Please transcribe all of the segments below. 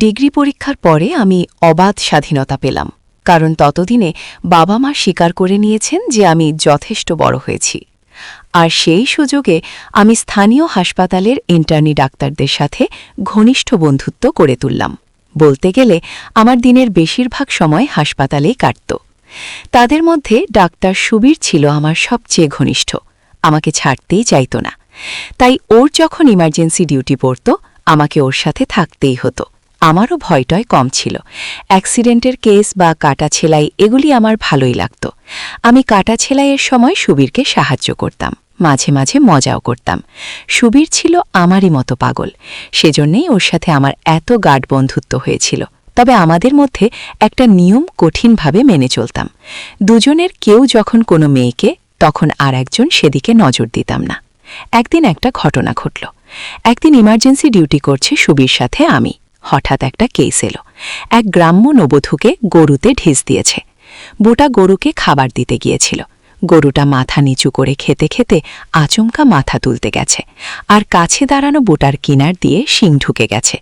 Degree পরীক্ষার পরে আমি অবাধ স্বাধীনতা পেলাম, কারণ ততদিনে বাবা মা স্বীকার করে নিয়েছেন যে আমি যথেষ্ট বড় হয়েছি। আর সেই সুযোগে আমি স্থানীয় হাসপাতালের ইন্টার্নি ডাক্তারদের সাথে ঘনিষ্ঠ বন্ধুত্ব করে তুললাম। বলতে গেলে আমার দিনের বেশিরভাগ সময় হাসপাতালেই কাটত। তাদের মধ্যে ডাক্তার সুবীর ছিল আমার সবচেয়ে ঘনিষ্ঠ, আমাকে ছাড়তেই চাইত না। তাই ওর যখন ইমার্জেন্সি ডিউটি পড়ত, আমাকে ওর সাথে থাকতেই হতো। আমারও ভয়টয় কম ছিল। অ্যাক্সিডেন্টের কেস বা কাটা ছেলাই এগুলি আমার ভালোই লাগত। আমি কাটা ছেলাইয়ের সময় সুবীরকে সাহায্য করতাম, মাঝে মাঝে মজাও করতাম। সুবীর ছিল আমারই মতো পাগল, সেজন্যেই ওর সাথে আমার এত গাঢ় বন্ধুত্ব হয়েছিল। তবে আমাদের মধ্যে একটা নিয়ম কঠিনভাবে মেনে চলতাম। দুজনের কেউ যখন কোনো মেয়েকে, তখন আর একজন সেদিকে নজর দিতাম না। একদিন একটা ঘটনা ঘটল। একদিন ইমার্জেন্সি ডিউটি করছে সুবীর সাথে আমি। হঠাৎ একটা কেস এলো। এক গ্রাম্য নবধূকে গরুতে ঢিস দিয়েছে। বুটা গরুকে খাবার দিতে গিয়েছিল। গরুটা মাথা নিচু করে খেতে খেতে আচমকা মাথা তুলতে গেছে, আর কাছে দাঁড়ানো বুটার কিনার দিয়ে শিং ঢুকে গেছে।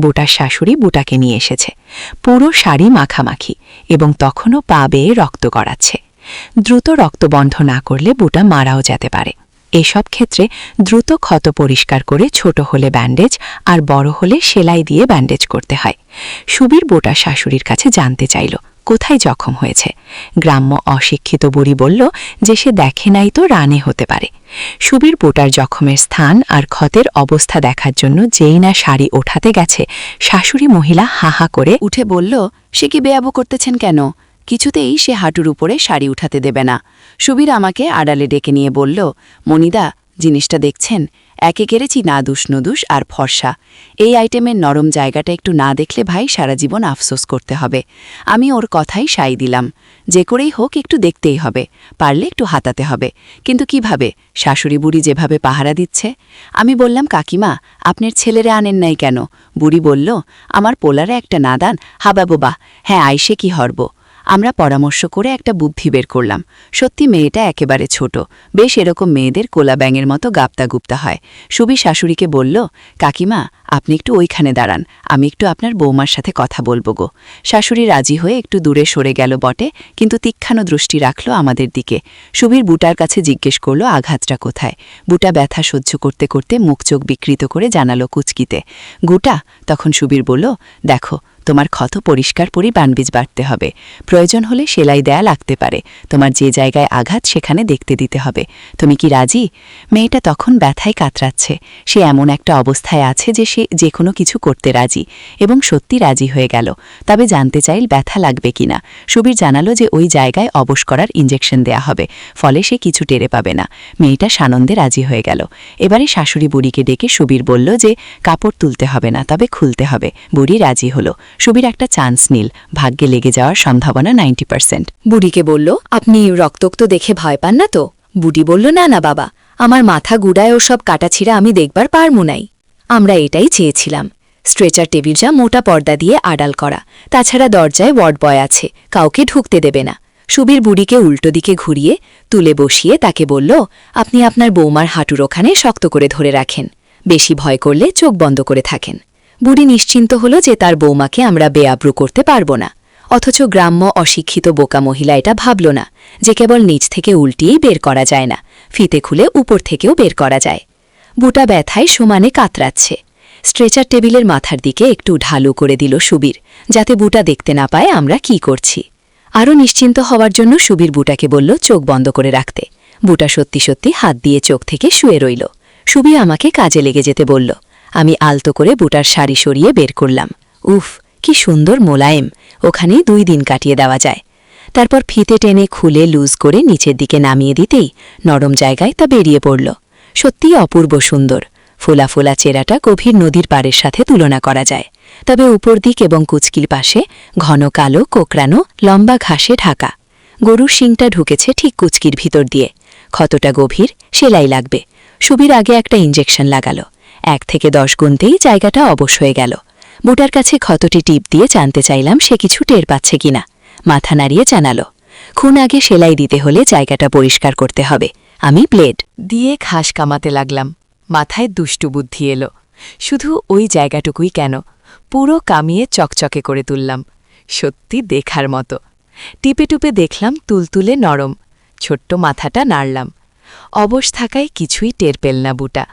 বুটার শাশুড়ি বুটাকে নিয়ে এসেছে, পুরো শাড়ি মাখামাখি, এবং তখনও পা বেয়ে রক্ত গড়াচ্ছে। দ্রুত রক্ত বন্ধ না করলে বুটা মারাও যেতে পারে। এসব ক্ষেত্রে দ্রুত ক্ষত পরিষ্কার করে ছোট হলে ব্যান্ডেজ, আর বড় হলে সেলাই দিয়ে ব্যান্ডেজ করতে হয়। সুবীর বুটার শাশুড়ির কাছে জানতে চাইল কোথায় জখম হয়েছে। গ্রাম্য অশিক্ষিত বুড়ি বলল যে সে দেখে নাই তো রানে হতে পারে। সুবীর বুটার জখমের স্থান আর ক্ষতের অবস্থা দেখার জন্য যেই না শাড়ি ওঠাতে গেছে, শাশুড়ি মহিলা হাহা করে উঠে বলল, সে কি বেয়াবো করতেছেন কেন? কিছুতেই সে হাঁটুর উপরে শাড়ি উঠাতে দেবে না। সুবীর আমাকে আড়ালে ডেকে নিয়ে বলল, মনিদা, জিনিসটা দেখছেন? একে কেড়েছি না দুষ নদুষ আর ফর্সা। এই আইটেমের নরম জায়গাটা একটু না দেখলে ভাই সারা জীবন আফসোস করতে হবে। আমি ওর কথাই সাই দিলাম, যে করেই হোক একটু দেখতেই হবে, পারলে একটু হাতাতে হবে। কিন্তু কিভাবে? শাশুড়ি বুড়ি যেভাবে পাহারা দিচ্ছে। আমি বললাম, কাকিমা, আপনার ছেলেরে আনেন নাই কেন? বুড়ি বলল, আমার পোলারে একটা নাদান, হাবাবোবা, হ্যাঁ আইসে কি হরব। আমরা পরামর্শ করে একটা বুদ্ধি বের করলাম। সত্যি মেয়েটা একেবারে ছোট, বেশ এরকম মেয়েদের কোলা ব্যাঙের মতো গাপ্তা গুপ্তা হয়। সুবীর শাশুড়িকে বলল, কাকিমা, আপনি একটু ওইখানে দাঁড়ান, আমি একটু আপনার বৌমার সাথে কথা বলবো গো। শাশুড়ি রাজি হয়ে একটু দূরে সরে গেল বটে, কিন্তু তীক্ষ্ণ দৃষ্টি রাখল আমাদের দিকে। সুবীর বুটার কাছে জিজ্ঞেস করল আঘাতটা কোথায়। বুটা ব্যথা সহ্য করতে করতে মুখ চোখ বিকৃত করে জানালো কুচকিতে, গুটা। তখন সুবীর বলল, দেখো, তোমার ক্ষত পরিষ্কার ব্যান্ডেজ বাড়তে হবে, প্রয়োজন হলে সেলাই দেয়া লাগতে পারে, তোমার যে জায়গায় আঘাত সেখানে দেখতে দিতে হবে। তুমি কি রাজি? মেয়েটা তখন ব্যথায় কাতরাচ্ছে। সে এমন একটা অবস্থায় আছে যে সে যে কোনো কিছু করতে রাজি, এবং সত্যি রাজি হয়ে গেল। তবে জানতে চাইল ব্যথা লাগবে কিনা। সুবীর জানালো যে ওই জায়গায় অবশ করার ইঞ্জেকশন দেয়া হবে, ফলে সে কিছু টেরে পাবে না। মেয়েটা সানন্দে রাজি হয়ে গেল। এবারে শাশুড়ি বুড়িকে ডেকে সুবীর বলল যে কাপড় তুলতে হবে না, তবে খুলতে হবে। বুড়ি রাজি হলো। সুবীর একটা চান্স নিল, ভাগ্যে লেগে যাওয়ার সম্ভাবনা 90%। বুড়িকে বলল, আপনি রক্তক্ত দেখে ভয় পান না তো? বুড়ি বলল, না না বাবা, আমার মাথা গুড়ায় ওসব কাটাছিড়া আমি দেখবার পারমু নাই। আমরা এটাই চেয়েছিলাম। স্ট্রেচার টেবিলটা মোটা পর্দা দিয়ে আড়াল করা, তাছাড়া দরজায় ওয়ার্ড বয় আছে, কাউকে ঢুকতে দেবে না। সুবীর বুড়িকে উল্টো দিকে ঘুরিয়ে তুলে বসিয়ে তাকে বলল, আপনি আপনার বৌমার হাঁটুর ওখানে শক্ত করে ধরে রাখেন, বেশি ভয় করলে চোখ বন্ধ করে থাকেন। বুড়ি নিশ্চিন্ত হল যে তার বৌমাকে আমরা বেআব্রু করতে পারব না। অথচ গ্রাম্য অশিক্ষিত বোকা মহিলা এটা ভাবল না যে কেবল নিচ থেকে উল্টিয়েই বের করা যায় না, ফিতে খুলে উপর থেকেও বের করা যায়। বুটা ব্যথায় সমানে কাতরাচ্ছে। স্ট্রেচার টেবিলের মাথার দিকে একটু ঢালু করে দিল সুবীর, যাতে বুটা দেখতে না পায় আমরা কি করছি। আরও নিশ্চিন্ত হওয়ার জন্য সুবীর বুটাকে বলল চোখ বন্ধ করে রাখতে। বুটা সত্যি সত্যি হাত দিয়ে চোখ থেকে শুয়ে রইল। সুবীর আমাকে কাজে লেগে যেতে বলল। আমি আলতো করে বুটার শাড়ি সরিয়ে বের করলাম। উফ, কি সুন্দর মোলায়েম, ওখানেই 2 দিন কাটিয়ে দেওয়া যায়। তারপর ফিতে টেনে খুলে লুজ করে নিচের দিকে নামিয়ে দিতেই নরম জায়গায় তা বেরিয়ে পড়ল। সত্যিই অপূর্ব সুন্দর। ফোলা ফোলা চেরাটা গভীর নদীর পাড়ের সাথে তুলনা করা যায়। তবে উপর দিক এবং কুচকির পাশে ঘন কালো কোকড়ানো লম্বা ঘাসে ঢাকা। গরুর শিংটা ঢুকেছে ঠিক কুচকির ভিতর দিয়ে। ক্ষতটা গভীর, সেলাই লাগবে। সুবীর আগে একটা ইঞ্জেকশন লাগালো। 1 থেকে 10 গুনতেই জায়গাটা অবশ হয়ে গেল। বুটার কাছে ক্ষতটি টিপ দিয়ে জানতে চাইলাম সে কিছু টের পাচ্ছে কিনা। মাথা নাড়িয়ে জানালো, খুন আগে সেলাই দিতে হলে জায়গাটা পরিষ্কার করতে হবে। আমি ব্লেড দিয়ে ঘাস কামাতে লাগলাম। মাথায় দুষ্টু বুদ্ধি এলো, শুধু ওই জায়গাটুকুই কেন, পুরো কামিয়ে চকচকে করে তুললাম। সত্যি দেখার মতো। টিপে টুপে দেখলাম তুলতুলে নরম। ছোট্ট মাথাটা নাড়লাম। অবশ থাকায় কিছুই টের পেল না বুটা।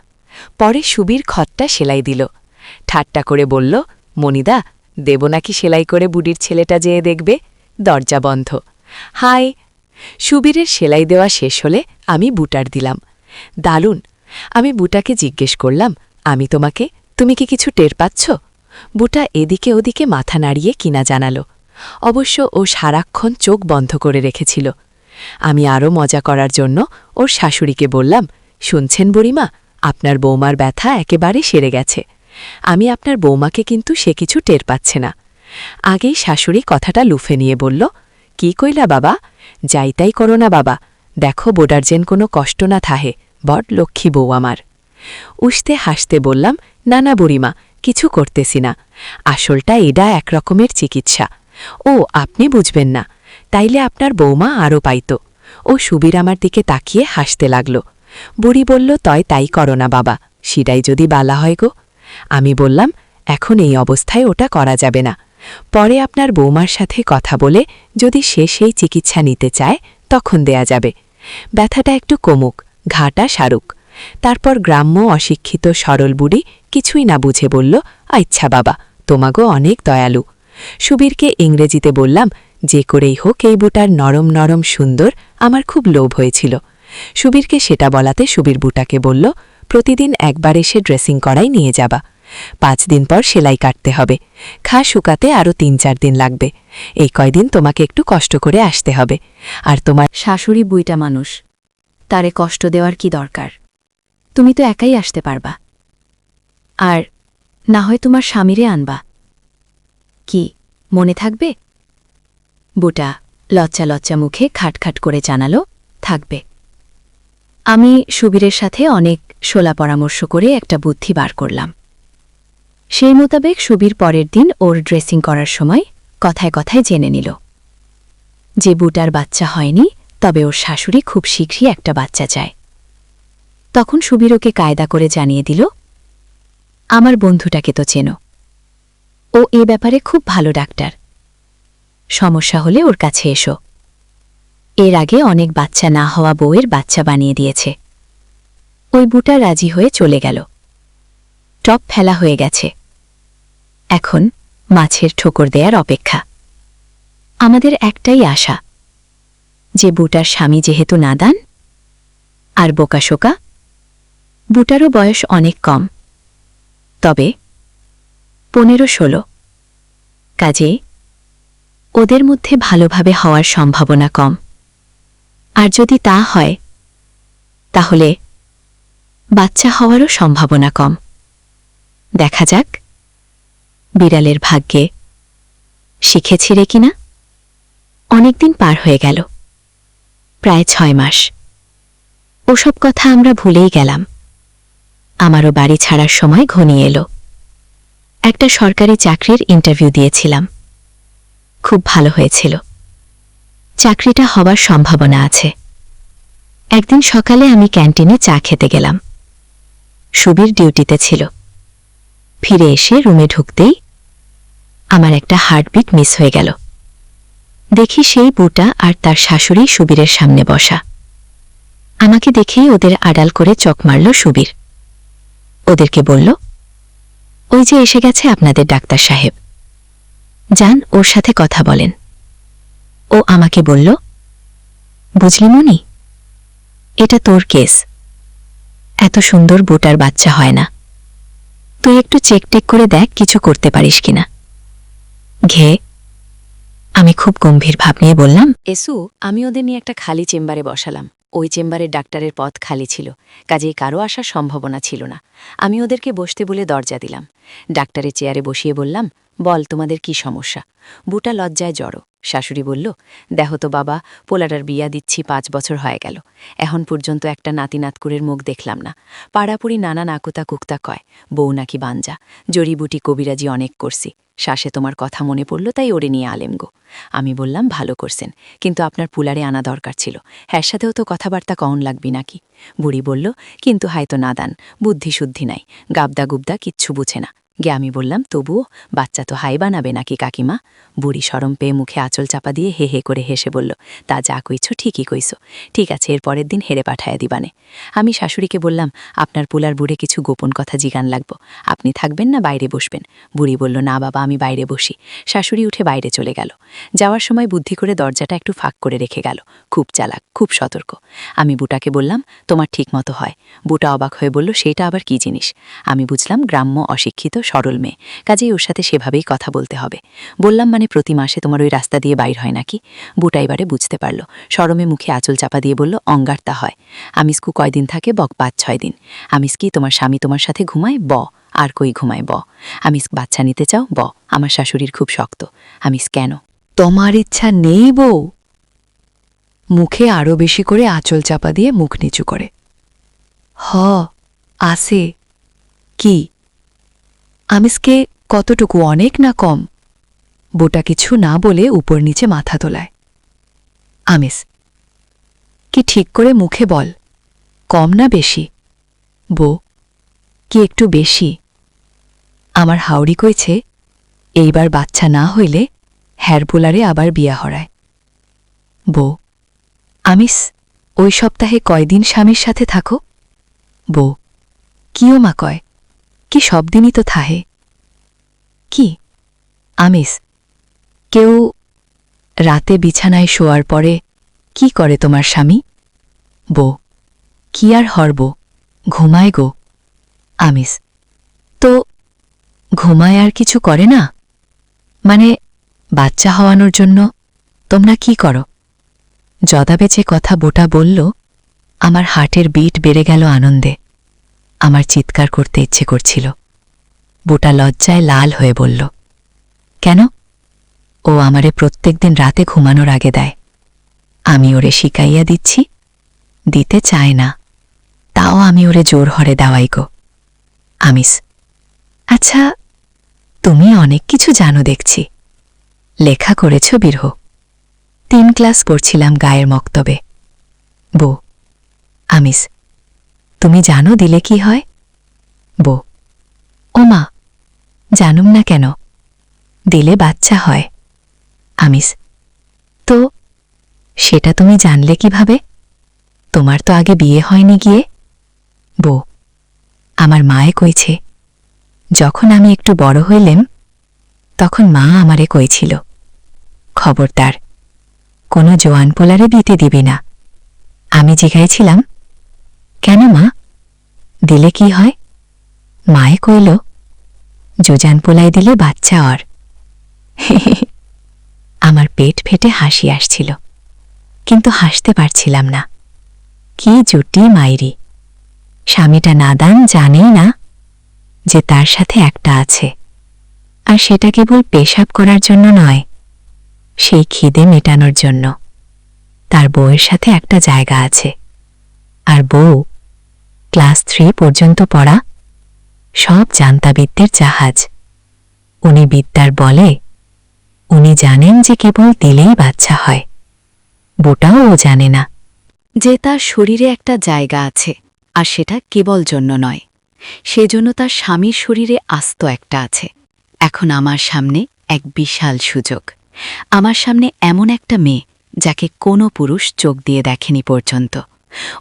পরে সুবীর খতটা সেলাই দিল। ঠাট্টা করে বলল, মনিদা, দেব নাকি সেলাই করে বুড়ির ছেলেটা যেয়ে দেখবে? দরজা বন্ধ। হাই। সুবীরের সেলাই দেওয়া শেষ হলে আমি বুটার দিলাম। দারুণ। আমি বুটাকে জিজ্ঞেস করলাম, তুমি কি কিছু টের পাচ্ছ? বুটা এদিকে ওদিকে মাথা নাড়িয়ে কিনা জানালো। অবশ্য ও সারাক্ষণ চোখ বন্ধ করে রেখেছিল। আমি আরও মজা করার জন্য ওর শাশুড়িকে বললাম, শুনছেন বুড়িমা, আপনার বৌমার ব্যথা একেবারে সেরে গেছে। আমি আপনার বৌমাকে কিন্তু সে কিছু টের পাচ্ছে না। আগেই শাশুড়ি কথাটা লুফে নিয়ে বলল, কি কইলা বাবা? যাইতাই করো না বাবা, দেখো বোডার যেন কোনো কষ্ট না থাহে, বড় লক্ষ্মী বউ আমার। উসতে হাসতে বললাম, না না বুড়িমা, কিছু করতেছি না। আসলটা এডা একরকমের চিকিৎসা। ও আপনি বুঝবেন না, তাইলে আপনার বৌমা আরও পাইত। ও সুবীর আমার দিকে তাকিয়ে হাসতে লাগল। বুড়ি বলল, তাই করো না বাবা, সিডাই যদি বালা হয় গো। আমি বললাম, এখন এই অবস্থায় ওটা করা যাবে না। পরে আপনার বৌমার সাথে কথা বলে যদি সে সেই চিকিৎসা নিতে চায় তখন দেয়া যাবে। ব্যথাটা একটু কমুক, ঘাটা সারুক। তারপর গ্রাম্য অশিক্ষিত সরল বুড়ি কিছুই না বুঝে বলল, আচ্ছা বাবা, তোমাগো অনেক দয়ালু। সুবীরকে ইংরেজিতে বললাম, যে করেই হোক এই বুটার নরম নরম সুন্দর আমার খুব লোভ হয়েছিল। সুবীরকে সেটা বলাতে সুবীর বুটাকে বলল, প্রতিদিন একবার এসে ড্রেসিং করাই নিয়ে যাবা। 5 দিন পর সেলাই কাটতে হবে। ঘা শুকাতে আরও 3-4 দিন লাগবে। এই কয়দিন তোমাকে একটু কষ্ট করে আসতে হবে। আর তোমার শাশুড়ি বুইটা মানুষ, তারে কষ্ট দেওয়ার কি দরকার? তুমি তো একাই আসতে পারবা। আর না হয় তোমার স্বামীরে আনবা। কি মনে থাকবে? বুটা লজ্জা লজ্জা মুখে খাটখাট করে জানালো, থাকবে। আমি সুবীরের সাথে অনেক শোলা পরামর্শ করে একটা বুদ্ধি বার করলাম। সেই মোতাবেক সুবীর পরের দিন ওর ড্রেসিং করার সময় কথায় কথায় জেনে নিল যে বুটার বাচ্চা হয়নি, তবে ওর শাশুড়ি খুব শীঘ্রই একটা বাচ্চা চায়। তখন সুবীর ওকে কায়দা করে জানিয়ে দিল, আমার বন্ধুটাকে তো চেনো, ও এ ব্যাপারে খুব ভালো ডাক্তার। সমস্যা হলে ওর কাছে এসো। এর আগে অনেক বাচ্চা না হওয়া বউয়ের বাচ্চা বানিয়ে দিয়েছে। ওই বুটা রাজি হয়ে চলে গেল। টপ ফেলা হয়ে গেছে। এখন মাছের ঠোকর দেয়ার অপেক্ষা। আমাদের একটাই আশা, যে বুটার স্বামী যেহেতু নাদান আর বোকাশোকা, বুটারও বয়স অনেক কম, তবে 15-16, কাজে ওদের মধ্যে ভালোভাবে হওয়ার সম্ভাবনা কম। আর যদি তা হয়, তাহলে বাচ্চা হওয়ারও সম্ভাবনা কম। দেখা যাক বিড়ালের ভাগ্যে শিখেছি রে কিনা। অনেকদিন পার হয়ে গেল, প্রায় 6 মাস। ওসব কথা আমরা ভুলেই গেলাম। আমারও বাড়ি ছাড়ার সময় ঘনিয়ে এলো। একটা সরকারি চাকরির ইন্টারভিউ দিয়েছিলাম, খুব ভালো হয়েছিল। চাকরিটা হবার সম্ভাবনা আছে। একদিন সকালে আমি ক্যান্টিনে চা খেতে গেলাম। সুবীর ডিউটিতে ছিল। ফিরে এসে রুমে ঢুকতেই আমার একটা হার্টবিট মিস হয়ে গেল। দেখি সেই বুটা আর তার শাশুড়ি সুবীরের সামনে বসা। আমাকে দেখেই ওদের আড়াল করে চোখ মারল সুবীর। ওদেরকে বলল, ওই যে এসে গেছে আপনাদের ডাক্তার সাহেব, যান ওর সাথে কথা বলেন। ও আমাকে বলল, বুঝলি মনি, এটা তোর কেস। এত সুন্দর বুটার বাচ্চা হয় না। তুই একটু চেক টেক করে দেখ কিছু করতে পারিস কিনা। ঘে আমি খুব গম্ভীর ভাব নিয়ে বললাম, এসু, আমি ওদের নিয়ে একটা খালি চেম্বারে বসালাম। ওই চেম্বারে ডাক্তারের পদ খালি ছিল, কাজেই কারো আসার সম্ভাবনা ছিল না। আমি ওদেরকে বসতে বলে দরজা দিলাম। ডাক্তারের চেয়ারে বসিয়ে বললাম, বল তোমাদের কি সমস্যা? বুটা লজ্জায় জড়ো। শাশুড়ি বলল, দেখো তো বাবা, পোলাটার বিয়া দিচ্ছি 5 বছর হয়ে গেল, এখন পর্যন্ত একটা নাতি নাতকুরের মুখ দেখলাম না। পাড়াপুরি নানা নাকুতা কুক্তা কয়, বউ নাকি বাঞ্জা। জড়িবুটি কবিরাজি অনেক করছি। শ্বাসে তোমার কথা মনে পড়ল, তাই ওরে নিয়ে আলেম গো। আমি বললাম, ভালো করছেন, কিন্তু আপনার পুলারে আনা দরকার ছিল। হ্যার সাথেও তো কথাবার্তা কন লাগবি নাকি? বুড়ি বলল, কিন্তু হয়তো নাদান, বুদ্ধি শুদ্ধি নাই, গাবদা গুবদা কিচ্ছু বুঝে না। গে আমি বললাম, তবুও বাচ্চা তো হাই বানাবে নাকি কাকিমা? বুড়ি শরম পেয়ে মুখে আঁচল চাপা দিয়ে হে হে করে হেসে বলল, তা যা কইছ ঠিকই কইছ। ঠিক আছে, এর পরের দিন হেরে পাঠায়া দিবানে। আমি শাশুড়িকে বললাম, আপনার পোলার বুড়ে কিছু গোপন কথা জিগান লাগব, আপনি থাকবেন না বাইরে বসবেন? বুড়ি বলল, না বাবা, আমি বাইরে বসি। শাশুড়ি উঠে বাইরে চলে গেল। যাওয়ার সময় বুদ্ধি করে দরজাটা একটু ফাঁক করে রেখে গেল। খুব চালাক, খুব সতর্ক। আমি বুটাকে বললাম, তোমার ঠিক মতো হয়। বুটা অবাক হয়ে বলল, সেটা আবার কি জিনিস? আমি বুঝলাম গ্রাম্য, অশিক্ষিত, সরল মেয়ে, কাজেই ওর সাথে সেভাবেই কথা বলতে হবে। বললাম, মানে প্রতি মাসে তোমার ওই রাস্তা দিয়ে বাইর হয় নাকি? বুটা এবারে বুঝতে পারল। শরমে মুখে আঁচল চাপা দিয়ে বলল, অঙ্গারতা হয়। আমিসকু কয়দিন থাকে? বক ৫-৬ দিন। আমিস কি তোমার স্বামী তোমার সাথে ঘুমায়? ব। আর কই ঘুমায়? ব। আমিস বাচ্চা নিতে চাও? ব। আমার শাশুড়ির খুব শক্ত। আমিস কেন? তোমার ইচ্ছা নেই বউ? মুখে আরও বেশি করে আঁচল চাপা দিয়ে মুখ নিচু করে। হ, আসে। কি? আমিসকে কতটুকু, অনেক না কম? বোটা কিছু না বলে উপর নিচে মাথা তোলায়। আমিস, কি ঠিক করে মুখে বল, কম না বেশি? বো, কি একটু বেশি? আমার হাওড়ি কইছে, এইবার বাচ্চা না হইলে হ্যারবোলারে আবার বিয়া হরায়। বো, আমিস, ওই সপ্তাহে কয়দিন স্বামীর সাথে থাকো? বো, কিও মা কয়, কি সব দিনই তো থাহে। কি? আমিস, কেউ রাতে বিছানায় শোয়ার পরে কি করে তোমার স্বামী? বো, কি আর হরব, ঘুমায় গো। আমিস, তো ঘুমায় আর কিছু করে না? মানে বাচ্চা হওয়ানোর জন্য তোমরা কি করো? যদাবে যে কথা বোটা বলল, আমার হার্টের বিট বেড়ে গেল আনন্দে। আমার চিৎকার করতে ইচ্ছে করছিল। বোটা লজ্জায় লাল হয়ে বলল, কেন? ও আমারে প্রত্যেকদিন রাতে ঘুমানোর আগে দেয়। আমি ওরে শিকাইয়া দিচ্ছি, দিতে চায় না, তাও আমি ওরে জোর হরে দেওয়াই গো। আমিস, আচ্ছা, তুমি অনেক কিছু জানো দেখছি। লেখা করেছ বিরহ। 3 ক্লাস পড়ছিলাম গায়ের মক্তবে। বো, আমিস, তুমি জানো দিলে কি হয়? বো, ও মা, জানুম না কেন, দিলে বাচ্চা হয়। আমিস, তো সেটা তুমি জানলে কিভাবে? তোমার তো আগে বিয়ে হয়নি গিয়ে। বো, আমার মায়ে কইছে, যখন আমি একটু বড় হইলেম তখন মা আমারে কইছিল, খবরদার, কোনো জোয়ান পোলারে বিতে দিবি না। আমি জিগাইছিলাম, কেন মা, দিলে কি হয়? মায়ে কইল, জোজান পোলাই দিলে বাচ্চা অর। আমার পেট ফেটে হাসি আসছিল, কিন্তু হাসতে পারছিলাম না। কি জুটি মাইরি! স্বামীটা নাদান, জানেই না যে তার সাথে একটা আছে, আর সেটা কেবল পেশাব করার জন্য নয়, সেই খিদে মেটানোর জন্য। তার বউয়ের সাথে একটা জায়গা আছে, আর বউ ক্লাস 3 পর্যন্ত পড়া, সব জান্তাবিদ্যের জাহাজ। উনি বিদ্যার বলে, উনি জানেন যে কেবল দিলেই বাচ্চা হয়। বোটাও ও জানে না যে তার শরীরে একটা জায়গা আছে, আর সেটা কেবল জন্য নয়, সেজন্য তার স্বামীর শরীরে আস্ত একটা আছে। এখন আমার সামনে এক বিশাল সুযোগ। আমার সামনে এমন একটা মেয়ে যাকে কোনো পুরুষ চোখ দিয়ে দেখেনি পর্যন্ত।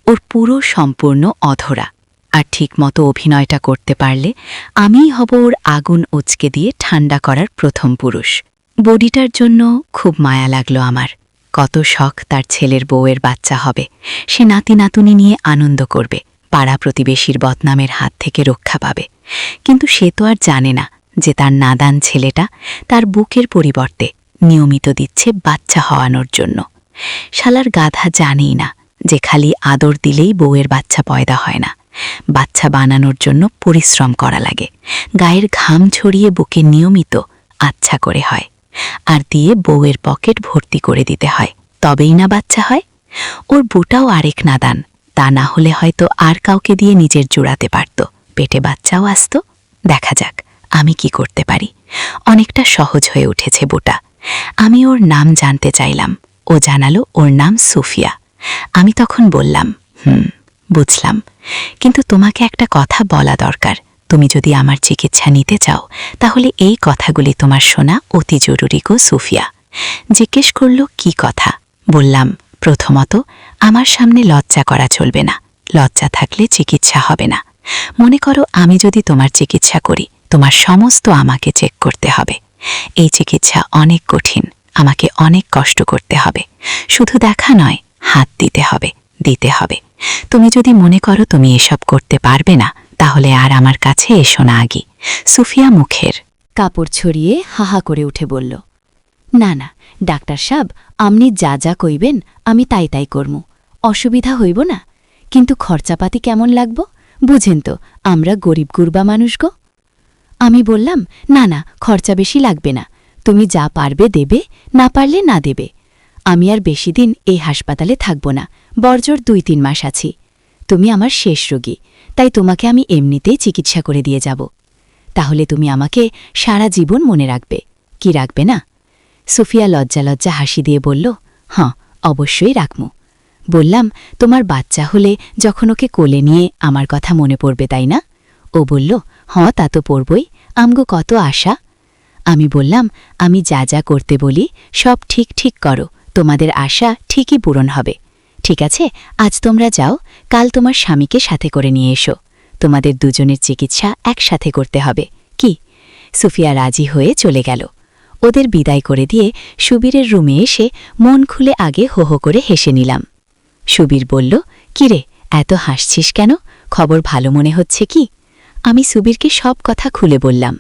ওর পুরো সম্পূর্ণ অধরা, আর ঠিকমতো অভিনয়টা করতে পারলে আমিই হব ওর আগুন উচকে দিয়ে ঠান্ডা করার প্রথম পুরুষ। বডিটার জন্য খুব মায়া লাগলো আমার। কত শখ তার ছেলের বউয়ের বাচ্চা হবে, সে নাতি নাতুনি নিয়ে আনন্দ করবে, পাড়া প্রতিবেশীর বদনামের হাত থেকে রক্ষা পাবে। কিন্তু সে তো আর জানে না যে তার নাদান ছেলেটা তার বুকের পরিবর্তে নিয়মিত দিচ্ছে বাচ্চা হওয়ানোর জন্য। শালার গাধা জানেই না যে খালি আদর দিলেই বউয়ের বাচ্চা পয়দা হয় না। বাচ্চা বানানোর জন্য পরিশ্রম করা লাগে, গায়ের ঘাম ছড়িয়ে বুকে নিয়মিত আচ্ছা করে হয়, আর দিয়ে বউয়ের পকেট ভর্তি করে দিতে হয়, তবেই না বাচ্চা হয়। ওর বুটাও আরেক নাদান, তা না হলে হয়তো আর কাউকে দিয়ে নিজের জোড়াতে পারত, পেটে বাচ্চাও আসত। দেখা যাক আমি কি করতে পারি। অনেকটা সহজ হয়ে উঠেছে বুটা। আমি ওর নাম জানতে চাইলাম, ও জানালো ওর নাম সুফিয়া। আমি তখন বললাম, বুঝলাম, কিন্তু তোমাকে একটা কথা বলা দরকার, তুমি যদি আমার চিকিৎসা নিতে চাও তাহলে এই কথাগুলি তোমার শোনা অতি জরুরি গো সুফিয়া। জিজ্ঞেস করল কি কথা। বললাম, প্রথমত আমার সামনে লজ্জা করা চলবে না। লজ্জা থাকলে চিকিৎসা হবে না। মনে করো আমি যদি তোমার চিকিৎসা করি, তোমার সমস্ত আমাকে চেক করতে হবে। এই চিকিৎসা অনেক কঠিন, আমাকে অনেক কষ্ট করতে হবে। শুধু দেখা নয়, হাত দিতে হবে। তুমি যদি মনে করো তুমি এসব করতে পারবে না, তাহলে আর আমার কাছে এসো না আগি। সুফিয়া মুখের কাপড় ছড়িয়ে হাহা করে উঠে বলল, না না ডাক্তার সাব, আপনি যা যা কইবেন আমি তাই তাই করমু। অসুবিধা হইব না, কিন্তু খরচাপাতি কেমন লাগব বুঝেন তো, আমরা গরিব গুরবা মানুষ গো। আমি বললাম, না না খরচা বেশি লাগবে না, তুমি যা পারবে দেবে, না পারলে না দেবে। আমি আর বেশি দিন এই হাসপাতালে থাকব না, বড়জোর 2-3 মাস আছি। তুমি আমার শেষ রোগী, তাই তোমাকে আমি এমনিতেই চিকিৎসা করে দিয়ে যাব। তাহলে তুমি আমাকে সারা জীবন মনে রাখবে, কি রাখবে না? সুফিয়া লজ্জা লজ্জা হাসি দিয়ে বলল, হ্যাঁ অবশ্যই রাখমু। বললাম, তোমার বাচ্চা হলে যখন ওকে কোলে নিয়ে আমার কথা মনে পড়বে তাই না? ও বলল, হ্যাঁ তা তো পড়বই, আমগো কত আশা। আমি বললাম, আমি যা যা করতে বলি সব ঠিক ঠিক করো, তোমাদের আশা ঠিকই পূরণ হবে। ঠিক আছে, আজ তোমরা যাও, কাল তোমার স্বামীকে সাথে করে নিয়ে এসো। তোমাদের দুজনের চিকিৎসা একসাথে করতে হবে কি? সুফিয়া রাজি হয়ে চলে গেল। ওদের বিদায় করে দিয়ে সুবীরের রুমে এসে মন খুলে আগে হো হো করে হেসে নিলাম। সুবীর বলল, কিরে এত হাসছিস কেন? খবর ভালো মনে হচ্ছে কি? আমি সুবীরকে সব কথা খুলে বললাম।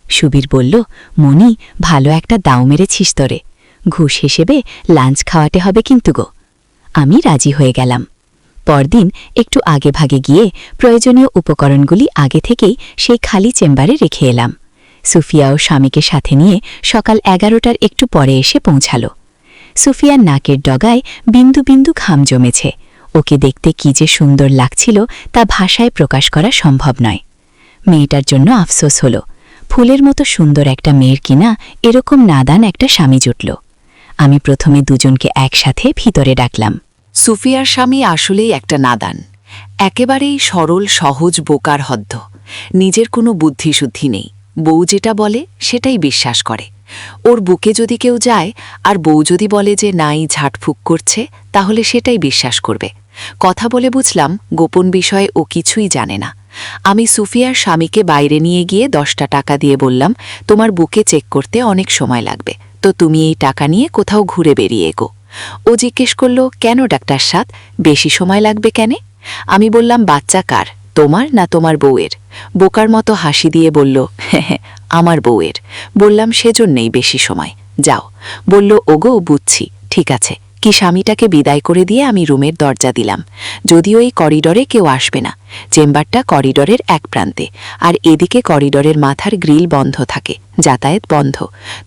সুবীর বলল, মনি ভালো একটা দাও মেরেছিস তোরে, ঘুষ হিসেবে লাঞ্চ খাওয়াতে হবে কিন্তু গো। আমি রাজি হয়ে গেলাম। পরদিন একটু আগে ভাগে গিয়ে প্রয়োজনীয় উপকরণগুলি আগে থেকেই সেই খালি চেম্বারে রেখে এলাম। সুফিয়া ও স্বামীকে সাথে নিয়ে সকাল 11টার একটু পরে এসে পৌঁছাল। সুফিয়ার নাকের ডগায় বিন্দু বিন্দু ঘাম জমেছে। ওকে দেখতে কি যে সুন্দর লাগছিল তা ভাষায় প্রকাশ করা সম্ভব নয়। মেয়েটার জন্য আফসোস হল, ফুলের মতো সুন্দর একটা মেয়ের কিনা এরকম নাদান একটা স্বামী জুটল। আমি প্রথমে দুজনকে একসাথে ভিতরে ডাকলাম। সুফিয়ার স্বামী আসলেই একটা নাদান, একেবারেই সরল সহজ বোকার হদ্দ। নিজের কোনো বুদ্ধিশুদ্ধি নেই, বউ যেটা বলে সেটাই বিশ্বাস করে। ওর বুকে যদি কেউ যায় আর বউ যদি বলে যে নাই ঝাটফুক করছে, তাহলে সেটাই বিশ্বাস করবে। কথা বলে বুঝলাম গোপন বিষয়ে ও কিছুই জানে না। আমি সুফিয়ার স্বামীকে বাইরে নিয়ে গিয়ে 10টা টাকা দিয়ে বললাম, তোমার বুকে চেক করতে অনেক সময় লাগবে, তো তুমি এই টাকা নিয়ে কোথাও ঘুরে বেরিয়ে এগো। ও জিজ্ঞেস করল, কেন ডাক্তার সাদ, বেশি সময় লাগবে কেন? আমি বললাম, বাচ্চা কার, তোমার না তোমার বউয়ের? বোকার মতো হাসি দিয়ে বলল, হ্যাঁ আমার বউয়ের। বললাম, সেজন্যেই বেশি সময়, যাও। বলল, ওগো বুঝছি, ঠিক আছে। কি স্বামীটাকে বিদায় করে দিয়ে আমি রুমের দরজা দিলাম। যদিও এই করিডরে কেউ আসবে না, চেম্বারটা করিডরের এক প্রান্তে, আর এদিকে করিডরের মাথার গ্রিল বন্ধ থাকে, যাতায়াত বন্ধ,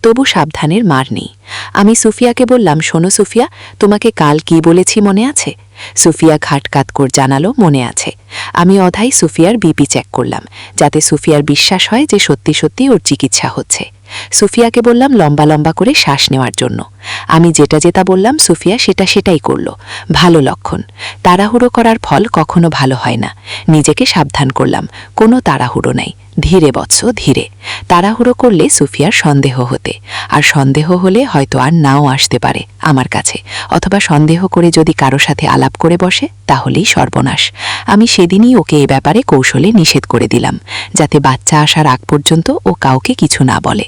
তবু সাবধানের মার নেই। আমি সুফিয়াকে বললাম, শোনো সুফিয়া, তোমাকে কাল কি বলেছি মনে আছে? সুফিয়া ঘাটকাত করে জানালো, মনে আছে। আমি অধাই সুফিয়ার বিপি চেক করলাম, যাতে সুফিয়ার বিশ্বাস হয় যে সত্যি সত্যি ওর চিকিৎসা হচ্ছে। সুফিয়াকে বললাম লম্বা লম্বা করে শ্বাস নেওয়ার জন্য। আমি যেটা যেটা বললাম সুফিয়া সেটাই করল। ভালো লক্ষণ। তাড়াহুড়ো করার ফল কখনো ভালো হয় না। নিজেকে সাবধান করলাম, কোনো তাড়াহুড়ো নাই, ধীরে বৎস ধীরে। তাড়াহুড়ো করলে সুফিয়ার সন্দেহ হতে, আর সন্দেহ হলে হয়তো আর নাও আসতে পারে আমার কাছে, অথবা সন্দেহ করে যদি কারো সাথে আলাপ করে বসে তাহলেই সর্বনাশ। আমি সেদিনই ওকে এ ব্যাপারে কৌশলে নিষেধ করে দিলাম, যাতে বাচ্চা আসার আগ পর্যন্ত ও কাউকে কিছু না বলে।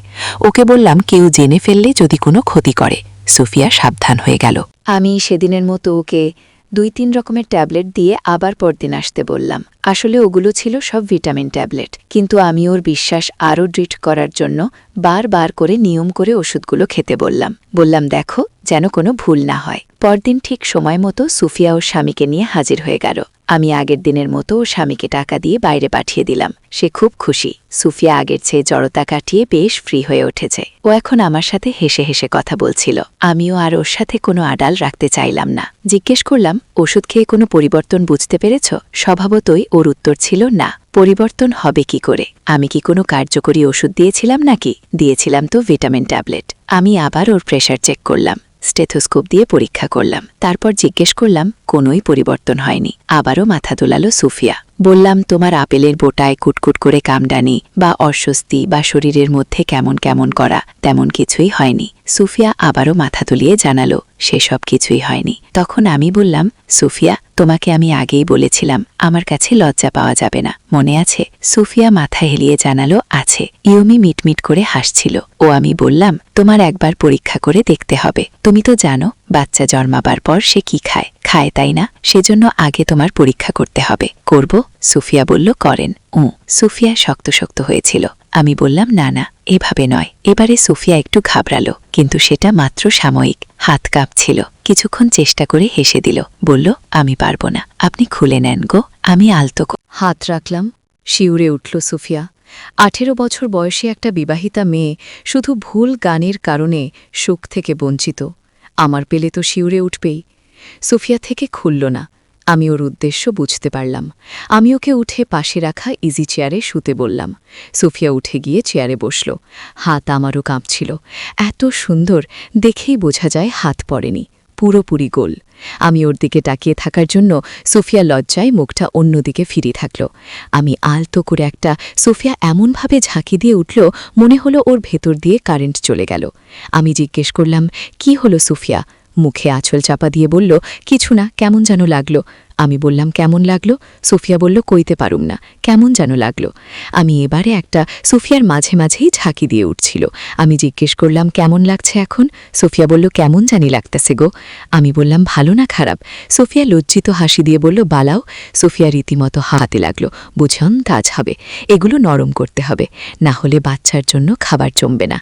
ওকে বললাম, কেউ জেনে ফেললে যদি কোনো ক্ষতি করে। সুফিয়া সাবধান হয়ে গেল। আমি সেদিনের মতো ওকে 2-3 রকমের ট্যাবলেট দিয়ে আবার পরদিন আসতে বললাম। আসলে ওগুলো ছিল সব ভিটামিন ট্যাবলেট, কিন্তু আমি ওর বিশ্বাস আরও দৃঢ় করার জন্য বারবার করে নিয়ম করে ওষুধগুলো খেতে বললাম দেখো যেন কোনো ভুল না হয়। পরদিন ঠিক সময় মতো সুফিয়া ও স্বামীকে নিয়ে হাজির হয়ে গেল। আমি আগের দিনের মতো ও স্বামীকে টাকা দিয়ে বাইরে পাঠিয়ে দিলাম। সে খুব খুশি। সুফিয়া আগের চেয়ে জড়তা কাটিয়ে বেশ ফ্রি হয়ে উঠেছে। ও এখন আমার সাথে হেসে হেসে কথা বলছিল। আমিও আর ওর সাথে কোনো আড়াল রাখতে চাইলাম না। জিজ্ঞেস করলাম, ওষুধ খেয়ে কোনো পরিবর্তন বুঝতে পেরেছ? স্বভাবতই ওর উত্তর ছিল না। পরিবর্তন হবে কি করে? আমি কি কোনো কার্যকরী ওষুধ দিয়েছিলাম নাকি? দিয়েছিলাম তো ভিটামিন ট্যাবলেট। আমি আবার ওর প্রেশার চেক করলাম, স্টেথোস্কোপ দিয়ে পরীক্ষা করলাম। তারপর জিজ্ঞেস করলাম, কোনোই পরিবর্তন হয়নি। আবারও মাথা দোলালো সুফিয়া। বললাম, তোমার আপেলের বোটায় কুটকুট করে কামডানি বা অস্বস্তি বা শরীরের মধ্যে কেমন কেমন করা তেমন কিছুই হয়নি। সুফিয়া আবারও মাথা তুলিয়ে জানালো, সেসব কিছুই হয়নি। তখন আমি বললাম, সুফিয়া, তোমাকে আমি আগেই বলেছিলাম আমার কাছে লজ্জা পাওয়া যাবে না, মনে আছে? সুফিয়া মাথা হেলিয়ে জানালো, আছে। ইয়মি মিটমিট করে হাসছিল। ও আমি বললাম, তোমার একবার পরীক্ষা করে দেখতে হবে। তুমি তো জানো বাচ্চা জন্মাবার পর সে কি খায়, তাই না? সেজন্য আগে তোমার পরীক্ষা করতে হবে। করব? সুফিয়া বলল, করেন। সুফিয়া শক্ত শক্ত হয়েছিল। আমি বললাম, না না, এভাবে নয়। এবারে সুফিয়া একটু ঘাবড়ালো, কিন্তু সেটা মাত্র সাময়িক। হাত কাঁপছিল। কিছুক্ষণ চেষ্টা করে হেসে দিল। বলল, আমি পারব না, আপনি খুলে নেন গো। আমি আলতো হাত রাখলাম। শিউরে উঠল সুফিয়া। 18 বছর বয়সী একটা বিবাহিতা মেয়ে শুধু ভুল গানের কারণে সুখ থেকে বঞ্চিত। আমার পেলে তো শিউরে উঠবেই। সুফিয়া থেকে খুলল না। আমি ওর উদ্দেশ্য বুঝতে পারলাম। আমি ওকে উঠে পাশে রাখা ইজি চেয়ারে শুতে বললাম। সুফিয়া উঠে গিয়ে চেয়ারে বসল। হাত আমারও কাঁপছিল। এত সুন্দর, দেখেই বোঝা যায় হাত পড়েনি, পুরোপুরি গোল। আমি ওর দিকে তাকিয়ে থাকার জন্য সুফিয়া লজ্জায় মুখটা অন্যদিকে ফিরে থাকল। আমি আলতো করে একটা সুফিয়া এমনভাবে ঝাঁকি দিয়ে উঠল, মনে হলো ওর ভেতর দিয়ে কারেন্ট চলে গেল। আমি জিজ্ঞেস করলাম, কি হলো সুফিয়া? মুখে আঁচল চাপা দিয়ে বলল, কিছু না, কেমন যেন লাগলো। আমি বললাম, কেমন লাগলো? সুফিয়া বলল, কইতে পারুম না, কেমন যেন লাগলো। আমি এবারে একটা সুফিয়ার মাঝে মাঝেই ঝাঁকি দিয়ে উঠছিল। আমি জিজ্ঞেস করলাম, কেমন লাগছে এখন? সুফিয়া বলল, কেমন জানি লাগতেছে গো। আমি বললাম, ভালো না খারাপ? সুফিয়া লজ্জিত হাসি দিয়ে বলল, বালাও। সুফিয়া রীতিমতো হাতে লাগলো। বুঝন, তাজ হবে, এগুলো নরম করতে হবে, না হলে বাচ্চার জন্য খাবার জমবে না।